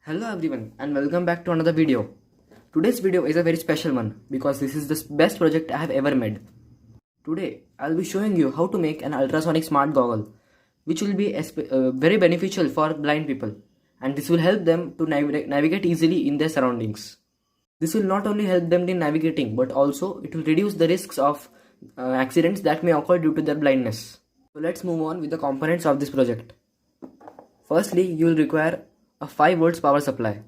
Hello everyone and welcome back to another video. Today's video is a very special one because this is the best project I have ever made. Today I'll be showing you how to make an ultrasonic smart goggle which will be very beneficial for blind people, and this will help them to navigate easily in their surroundings. This will not only help them in navigating but also it will reduce the risks of accidents that may occur due to their blindness. So let's move on with the components of this project. Firstly, you will require a 5 volts power supply.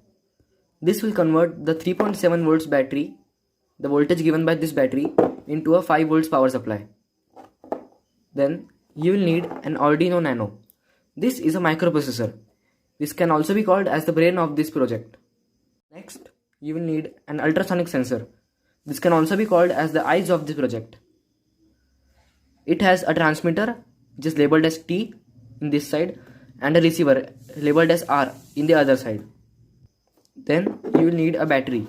This will convert the 3.7 volts battery, the voltage given by this battery, into a 5 volts power supply. Then you will need an Arduino Nano. This is a microprocessor. This can also be called as the brain of this project. Next, you will need an ultrasonic sensor. This can also be called as the eyes of this project. It has a transmitter which is labeled as T in this side and a receiver labeled as R in the other side. Then you will need a battery.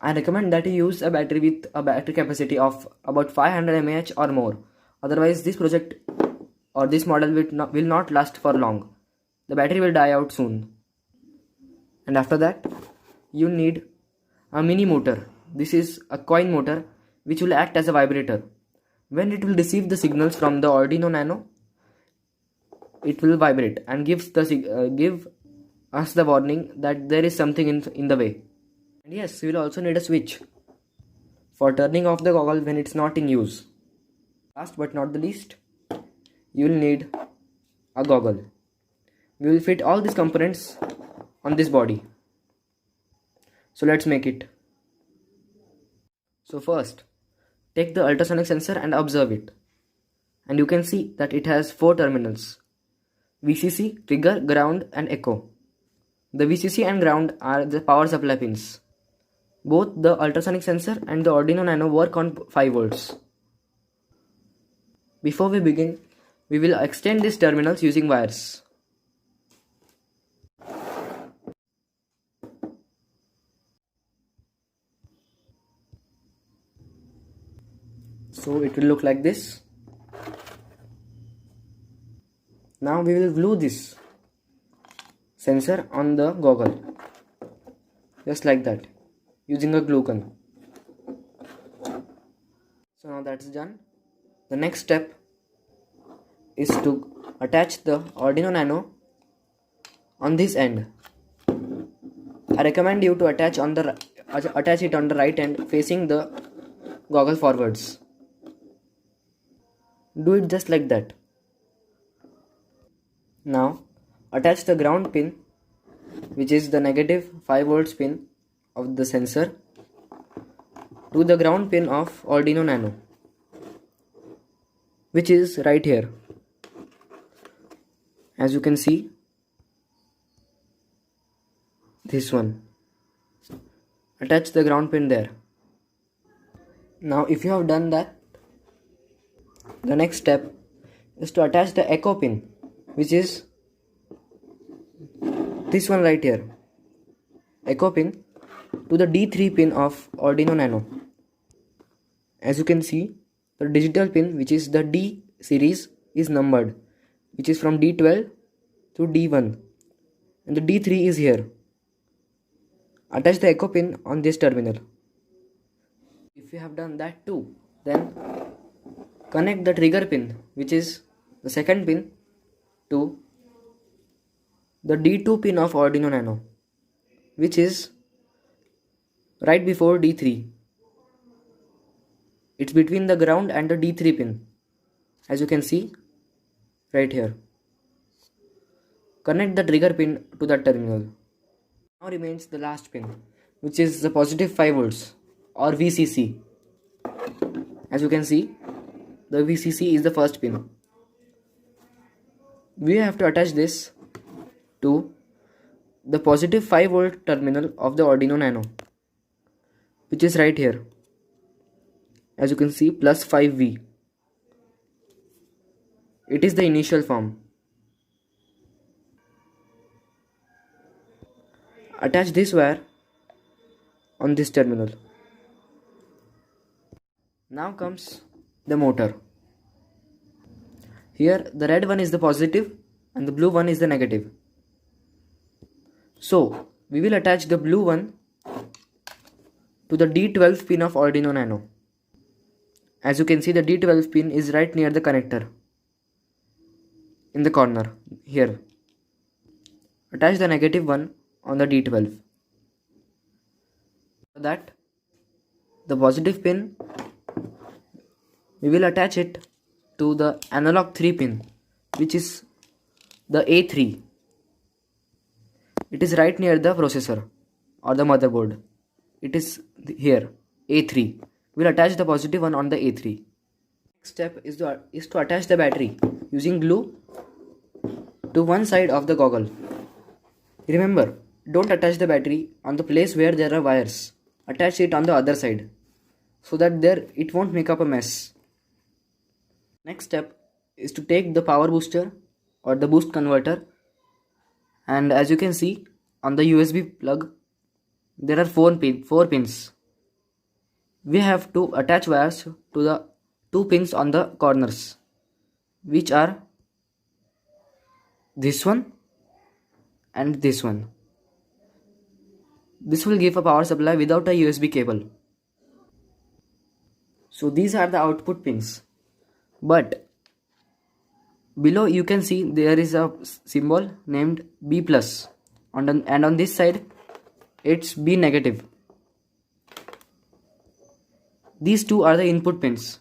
I recommend that you use a battery with a battery capacity of about 500 mAh or more. Otherwise this project or this model will not last for long. The battery will die out soon. And after that you need a mini motor. This is a coin motor which will act as a vibrator. When it will receive the signals from the Arduino Nano, it will vibrate and give us the warning that there is something in the way. And yes, you will also need a switch for turning off the goggle when it's not in use. Last but not the least, you will need a goggle. We will fit all these components on this body. So let's make it. So first, take the ultrasonic sensor and observe it. And you can see that it has 4 terminals: VCC, trigger, ground and echo. The VCC and ground are the power supply pins. Both the ultrasonic sensor and the Arduino Nano work on 5 volts. Before we begin, we will extend these terminals using wires. So it will look like this. Now we will glue this sensor on the goggle, just like that, using a glue gun. So now that's done. The next step is to attach the Arduino Nano on this end. I recommend you to attach it on the right end, facing the goggle forwards. Do it just like that. Now attach the ground pin, which is the negative 5 volts pin of the sensor, to the ground pin of Arduino Nano, which is right here. As you can see, this one. Attach the ground pin there. Now if you have done that, the next step is to attach the echo pin, which is this one right here. Echo pin to the D3 pin of Arduino Nano. As you can see, the digital pin, which is the D series, is numbered, which is from D12 to D1, and the D3 is here. Attach the echo pin on this terminal. If you have done that too, then connect the trigger pin, which is the second pin, to the D2 pin of Arduino Nano, which is right before D3. It's between the ground and the D3 pin, as you can see right here. Connect the trigger pin to that terminal. Now remains the last pin, which is the positive 5 volts or VCC. As you can see, the VCC is the first pin. We have to attach this to the positive 5 volt terminal of the Arduino Nano, which is right here. As you can see, plus 5V. It is the initial form. Attach this wire on this terminal. Now comes the motor. Here the red one is the positive and the blue one is the negative. So we will attach the blue one to the D12 pin of Arduino Nano. As you can see, the D12 pin is right near the connector in the corner here. Attach the negative one on the D12. For that, the positive pin, we will attach it to the analog 3 pin, which is the A3. It is right near the processor or the motherboard. It is here, A3. We will attach the positive one on the A3. Next step is to attach the battery using glue to one side of the goggle. Remember, don't attach the battery on the place where there are wires. Attach it on the other side so that it won't make up a mess. Next step is to take the power booster or the boost converter, and as you can see on the USB plug there are 4 pins. We have to attach wires to the 2 pins on the corners, which are this one and this one. This will give a power supply without a USB cable. So these are the output pins. But below you can see there is a symbol named B+, and on this side it's B negative. These two are the input pins.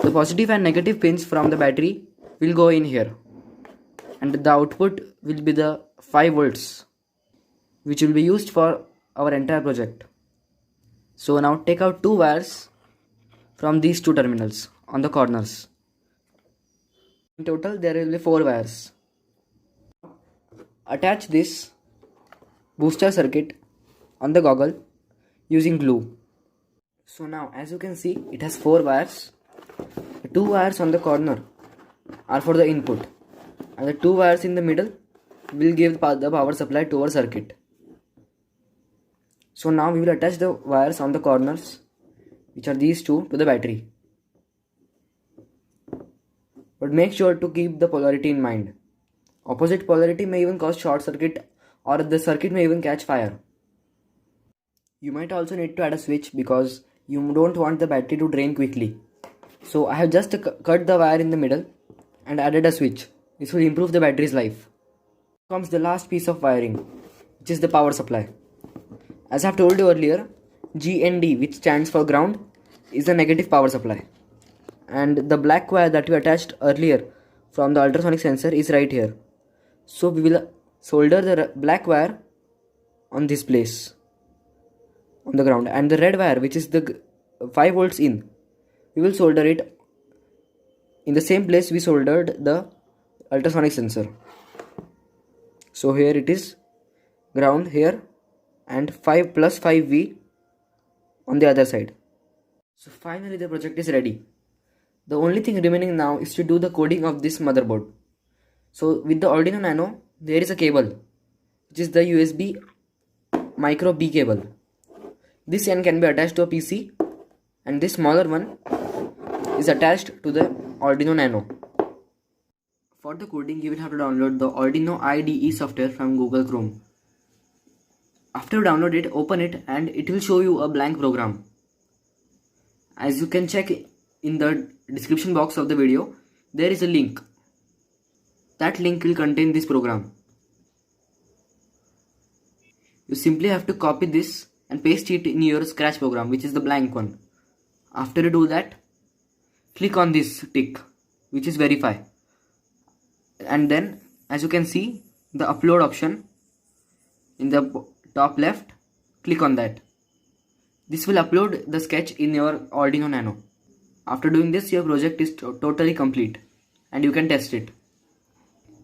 The positive and negative pins from the battery will go in here, and the output will be the 5 volts, which will be used for our entire project. So now take out 2 wires from these 2 terminals on the corners. In total there will be 4 wires. Attach this booster circuit on the goggle using glue. So now as you can see, it has 4 wires. The 2 wires on the corner are for the input, and the 2 wires in the middle will give the power supply to our circuit. So now we will attach the wires on the corners, which are these 2, to the battery. But make sure to keep the polarity in mind. Opposite polarity may even cause short circuit, or the circuit may even catch fire. You might also need to add a switch because you don't want the battery to drain quickly. So I have just cut the wire in the middle and added a switch. This will improve the battery's life. Here comes the last piece of wiring, which is the power supply. As I have told you earlier, GND, which stands for ground, is the negative power supply. And the black wire that we attached earlier from the ultrasonic sensor is right here. So we will solder the black wire on this place, on the ground, and the red wire, which is the 5 volts in, we will solder it in the same place we soldered the ultrasonic sensor. So here it is ground here, and 5 plus 5V on the other side. So finally the project is ready. The only thing remaining now is to do the coding of this motherboard. So with the Arduino Nano, there is a cable, which is the USB micro B cable. This end can be attached to a PC, and this smaller one is attached to the Arduino Nano. For the coding, you will have to download the Arduino IDE software from Google Chrome. After you download it, open it, and it will show you a blank program. As you can check in the description box of the video, there is a link. That link will contain this program. You simply have to copy this and paste it in your Scratch program, which is the blank one. After you do that, click on this tick, which is verify. And then, as you can see, the upload option in the top left, click on that. This will upload the sketch in your Arduino Nano. After doing this, your project is totally complete and you can test it.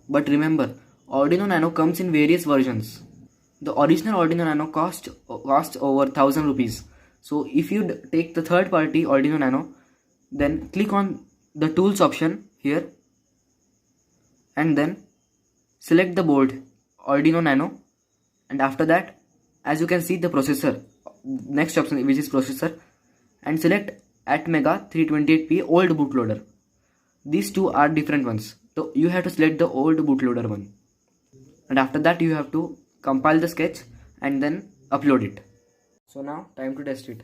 But remember, Arduino Nano comes in various versions. The original Arduino Nano costs over 1000 rupees. So if you take the third party Arduino Nano, then click on the tools option here and then select the board Arduino Nano, and after that, as you can see, the processor, next option, which is processor, and select Atmega 328P old bootloader. These two are different ones. So you have to select the old bootloader one. And after that you have to compile the sketch and then upload it. So now time to test it.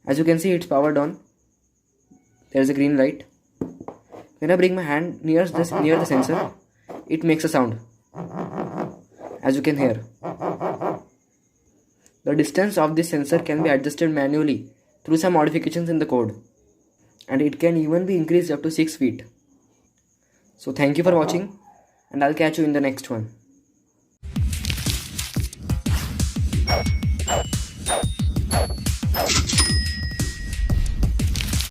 As you can see, it's powered on. There is a green light. When I bring my hand near the sensor, it makes a sound. As you can hear. The distance of this sensor can be adjusted manually through some modifications in the code. And it can even be increased up to 6 feet. So thank you for watching, and I'll catch you in the next one.